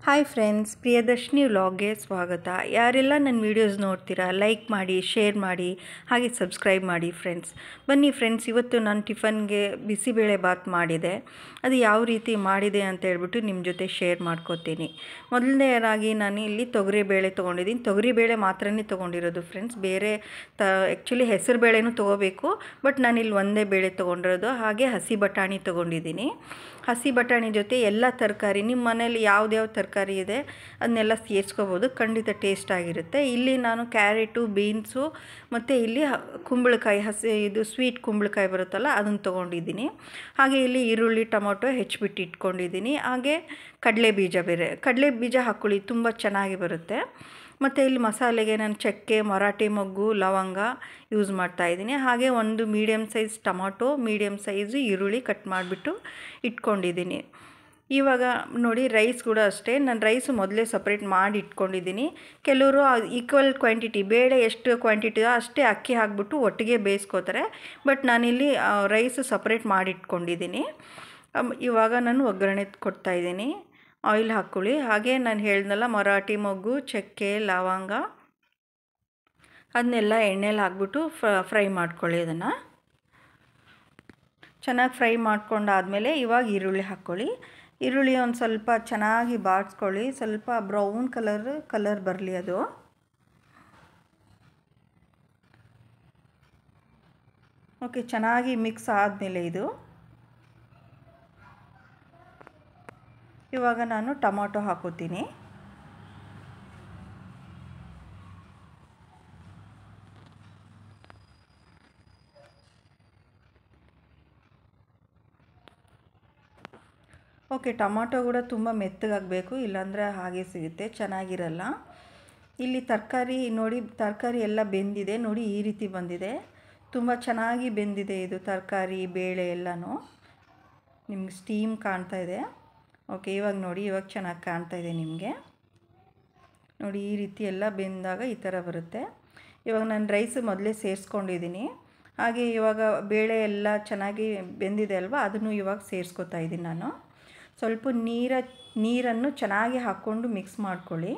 Hi friends, Priyadarshini ವ್ಲಾಗ್ಗೆ ಸ್ವಾಗತ. ಯಾರೆಲ್ಲ ನನ್ನ ವೀಡಿಯೋಸ್ ನೋಡ್ತೀರಾ ಲೈಕ್ ಮಾಡಿ, ಶೇರ್ ಮಾಡಿ, ಹಾಗೆ ಸಬ್ಸ್ಕ್ರೈಬ್ ಮಾಡಿ ಫ್ರೆಂಡ್ಸ್. ಬನ್ನಿ ಫ್ರೆಂಡ್ಸ್, ಇವತ್ತು ನಾನು ಟಿಫನ್ಗೆ ಬಿಸಿಬೇಳೆ ಬಾತ್ ಮಾಡಿದೆ. ಅದು ಯಾವ ರೀತಿ ಮಾಡಿದೆ ಅಂತ ಹೇಳ್ಬಿಟ್ಟು ನಿಮ್ಮ ಜೊತೆ ಶೇರ್ ಮಾಡ್ಕೋತೀನಿ. ಮೊದಲನೇದಾಗಿ ನಾನು ಇಲ್ಲಿ ತೊಗರಿಬೇಳೆ ತೊಗೊಂಡಿದ್ದೀನಿ. ತೊಗರಿಬೇಳೆ ಮಾತ್ರನೇ ತೊಗೊಂಡಿರೋದು ಫ್ರೆಂಡ್ಸ್, ಬೇರೆ ಆ್ಯಕ್ಚುಲಿ ಹೆಸರು ಬೇಳೆನೂ ತೊಗೋಬೇಕು, ಬಟ್ ನಾನಿಲ್ಲಿ ಒಂದೇ ಬೇಳೆ ತೊಗೊಂಡಿರೋದು. ಹಾಗೆ ಹಸಿ ಬಟಾಣಿ ತೊಗೊಂಡಿದ್ದೀನಿ. ಹಸಿ ಬಟಾಣಿ ಜೊತೆ ಎಲ್ಲ ತರಕಾರಿ, ನಿಮ್ಮ ಮನೇಲಿ ಯಾವ್ದ್ಯಾವ ತರಕಾರಿ ಇದೆ ಅದನ್ನೆಲ್ಲ ಸೇರಿಸ್ಕೋಬೋದು, ಖಂಡಿತ ಟೇಸ್ಟ್ ಆಗಿರುತ್ತೆ. ಇಲ್ಲಿ ನಾನು ಕ್ಯಾರೆಟು, ಬೀನ್ಸು ಮತ್ತು ಇಲ್ಲಿ ಕುಂಬಳಕಾಯಿ, ಇದು ಸ್ವೀಟ್ ಕುಂಬಳಕಾಯಿ ಬರುತ್ತಲ್ಲ ಅದನ್ನು ತೊಗೊಂಡಿದ್ದೀನಿ. ಹಾಗೆ ಇಲ್ಲಿ ಈರುಳ್ಳಿ, ಟೊಮೊಟೊ ಹೆಚ್ಚಿಬಿಟ್ಟು ಇಟ್ಕೊಂಡಿದ್ದೀನಿ. ಹಾಗೆ ಕಡಲೆ ಬೀಜ ಹಾಕ್ಕೊಳ್ಳಿ, ತುಂಬ ಚೆನ್ನಾಗಿ ಬರುತ್ತೆ. ಮತ್ತು ಇಲ್ಲಿ ಮಸಾಲೆಗೆ ನಾನು ಚಕ್ಕೆ, ಮರಾಠಿ ಮೊಗ್ಗು, ಲವಂಗ ಯೂಸ್ ಮಾಡ್ತಾಯಿದ್ದೀನಿ. ಹಾಗೆ ಒಂದು medium size tomato, medium size ಈರುಳ್ಳಿ ಕಟ್ ಮಾಡಿಬಿಟ್ಟು ಇಟ್ಕೊಂಡಿದ್ದೀನಿ. ಇವಾಗ ನೋಡಿ, ರೈಸ್ ಕೂಡ ಅಷ್ಟೇ, ನಾನು ರೈಸು ಮೊದಲೇ ಸಪ್ರೇಟ್ ಮಾಡಿ ಇಟ್ಕೊಂಡಿದ್ದೀನಿ. ಕೆಲವರು ಈಕ್ವಲ್ ಕ್ವಾಂಟಿಟಿ, ಬೇಳೆ ಎಷ್ಟು ಕ್ವಾಂಟಿಟಿ ಅಷ್ಟೇ ಅಕ್ಕಿ ಹಾಕ್ಬಿಟ್ಟು ಒಟ್ಟಿಗೆ ಬೇಯಿಸ್ಕೋತಾರೆ, ಬಟ್ ನಾನಿಲ್ಲಿ ರೈಸು ಸಪ್ರೇಟ್ ಮಾಡಿ ಇಟ್ಕೊಂಡಿದ್ದೀನಿ. ಇವಾಗ ನಾನು ಒಗ್ಗರಣೆ ಕೊಡ್ತಾಯಿದ್ದೀನಿ. ಆಯಿಲ್ ಹಾಕ್ಕೊಳ್ಳಿ. ಹಾಗೆ ನಾನು ಹೇಳ್ದಲ್ಲ, ಮರಾಠಿ ಮೊಗ್ಗು, ಚಕ್ಕೆ, ಲವಂಗ ಅದನ್ನೆಲ್ಲ ಎಣ್ಣೆಲಿ ಹಾಕ್ಬಿಟ್ಟು ಫ್ರೈ ಮಾಡ್ಕೊಳ್ಳಿ. ಅದನ್ನು ಚೆನ್ನಾಗಿ ಫ್ರೈ ಮಾಡ್ಕೊಂಡಾದಮೇಲೆ ಇವಾಗ ಈರುಳ್ಳಿ ಹಾಕ್ಕೊಳ್ಳಿ. ಈರುಳ್ಳಿ ಒಂದು ಸ್ವಲ್ಪ ಚೆನ್ನಾಗಿ ಬಾಡಿಸ್ಕೊಳ್ಳಿ, ಸ್ವಲ್ಪ ಬ್ರೌನ್ ಕಲರ್ ಬರಲಿ ಅದು. ಓಕೆ, ಚೆನ್ನಾಗಿ ಮಿಕ್ಸ್ ಆದಮೇಲೆ ಇವಾಗ ನಾನು ಟೊಮೊಟೊ ಹಾಕೋತೀನಿ. ಓಕೆ, ಟೊಮೊಟೊ ಕೂಡ ತುಂಬ ಮೆತ್ತಗಾಗಬೇಕು, ಇಲ್ಲಾಂದರೆ ಹಾಗೆ ಸಿಗುತ್ತೆ, ಚೆನ್ನಾಗಿರಲ್ಲ. ಇಲ್ಲಿ ತರಕಾರಿ ನೋಡಿ, ತರಕಾರಿ ಎಲ್ಲ ಬೆಂದಿದೆ ನೋಡಿ, ಈ ರೀತಿ ಬಂದಿದೆ, ತುಂಬ ಚೆನ್ನಾಗಿ ಬೆಂದಿದೆ ಇದು ತರಕಾರಿ, ಬೇಳೆ ಎಲ್ಲನೂ ನಿಮ್ಗೆ ಸ್ಟೀಮ್ ಕಾಣ್ತಾ ಇದೆ. ಓಕೆ, ಇವಾಗ ನೋಡಿ, ಇವಾಗ ಚೆನ್ನಾಗಿ ಕಾಣ್ತಾ ಇದೆ ನಿಮಗೆ ನೋಡಿ, ಈ ರೀತಿ ಎಲ್ಲ ಬೆಂದಾಗ ಈ ಥರ ಬರುತ್ತೆ. ಇವಾಗ ನಾನು ರೈಸ್ ಮೊದಲೇ ಸೇರಿಸ್ಕೊಂಡಿದ್ದೀನಿ. ಹಾಗೆ ಇವಾಗ ಬೇಳೆ ಎಲ್ಲ ಚೆನ್ನಾಗಿ ಬೆಂದಿದೆ ಅಲ್ವಾ, ಅದನ್ನು ಇವಾಗ ಸೇರಿಸ್ಕೊತಾ ಇದ್ದೀನಿ ನಾನು. ಸ್ವಲ್ಪ ನೀರನ್ನು ಚೆನ್ನಾಗಿ ಹಾಕ್ಕೊಂಡು ಮಿಕ್ಸ್ ಮಾಡ್ಕೊಳ್ಳಿ.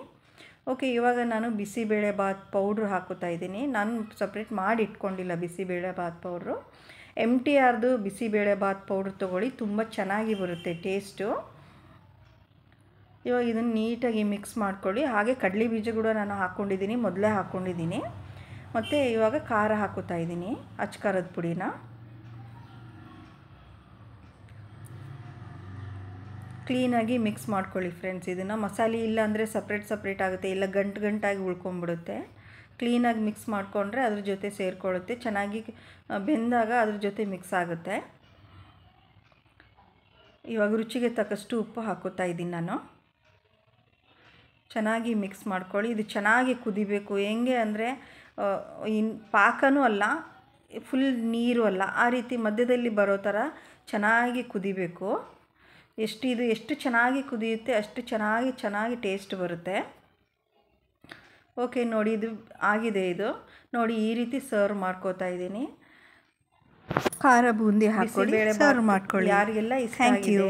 ಓಕೆ, ಇವಾಗ ನಾನು ಬಿಸಿಬೇಳೆ ಬಾತ್ ಪೌಡ್ರ್ ಹಾಕೋತಾ ಇದ್ದೀನಿ. ನಾನು ಸಪ್ರೇಟ್ ಮಾಡಿ ಇಟ್ಕೊಂಡಿಲ್ಲ ಬಿಸಿಬೇಳೆ ಬಾತ್ ಪೌಡ್ರು. MTRದು ಬಿಸಿಬೇಳೆ ಬಾತ್ ಪೌಡ್ರ್ ತೊಗೊಳ್ಳಿ, ತುಂಬ ಚೆನ್ನಾಗಿ ಬರುತ್ತೆ ಟೇಸ್ಟು. ಇವಾಗ ಇದನ್ನು ನೀಟಾಗಿ ಮಿಕ್ಸ್ ಮಾಡ್ಕೊಳ್ಳಿ. ಹಾಗೆ ಕಡಲೆ ಬೀಜ ಕೂಡ ನಾನು ಹಾಕ್ಕೊಂಡಿದ್ದೀನಿ, ಮೊದಲೇ ಹಾಕ್ಕೊಂಡಿದ್ದೀನಿ. ಮತ್ತು ಇವಾಗ ಖಾರ ಹಾಕೋತಾ ಇದ್ದೀನಿ, ಅಚ್ಚ ಖಾರದ ಪುಡಿನ. ಕ್ಲೀನಾಗಿ ಮಿಕ್ಸ್ ಮಾಡ್ಕೊಳ್ಳಿ ಫ್ರೆಂಡ್ಸ್. ಇದನ್ನು ಮಸಾಲೆ ಇಲ್ಲ ಅಂದರೆ ಸಪ್ರೇಟ್ ಆಗುತ್ತೆ, ಇಲ್ಲ ಗಂಟಾಗಿ ಉಳ್ಕೊಂಬಿಡುತ್ತೆ. ಕ್ಲೀನಾಗಿ ಮಿಕ್ಸ್ ಮಾಡಿಕೊಂಡ್ರೆ ಅದ್ರ ಜೊತೆ ಸೇರಿಕೊಳ್ಳುತ್ತೆ, ಚೆನ್ನಾಗಿ ಬೆಂದಾಗ ಅದ್ರ ಜೊತೆ ಮಿಕ್ಸ್ ಆಗುತ್ತೆ. ಇವಾಗ ರುಚಿಗೆ ತಕ್ಕಷ್ಟು ಉಪ್ಪು ಹಾಕೋತಾ ಇದ್ದೀನಿ ನಾನು. ಚೆನ್ನಾಗಿ ಮಿಕ್ಸ್ ಮಾಡ್ಕೊಳ್ಳಿ. ಇದು ಚೆನ್ನಾಗಿ ಕುದಿಬೇಕು. ಹೆಂಗೆ ಅಂದರೆ ಪಾಕನೂ ಅಲ್ಲ, ಫುಲ್ ನೀರು ಅಲ್ಲ, ಆ ರೀತಿ ಮಧ್ಯದಲ್ಲಿ ಬರೋ ಥರ ಚೆನ್ನಾಗಿ ಕುದಿಬೇಕು. ಎಷ್ಟು ಚೆನ್ನಾಗಿ ಕುದಿಯುತ್ತೆ ಅಷ್ಟು ಚೆನ್ನಾಗಿ ಟೇಸ್ಟ್ ಬರುತ್ತೆ. ಓಕೆ ನೋಡಿ, ಇದು ಆಗಿದೆ. ಇದು ನೋಡಿ, ಈ ರೀತಿ ಸರ್ವ್ ಮಾಡ್ಕೋತಾ ಇದ್ದೀನಿ. ಖಾರ ಬೂಂದಿ ಹಾಕ್ಕೊಳ್ಳಿ, ಸರ್ವ್ ಮಾಡ್ಕೊಳ್ಳಿ. ಯಾರಿಗೆಲ್ಲ ಇಷ್ಟ ಆಗಿದೆ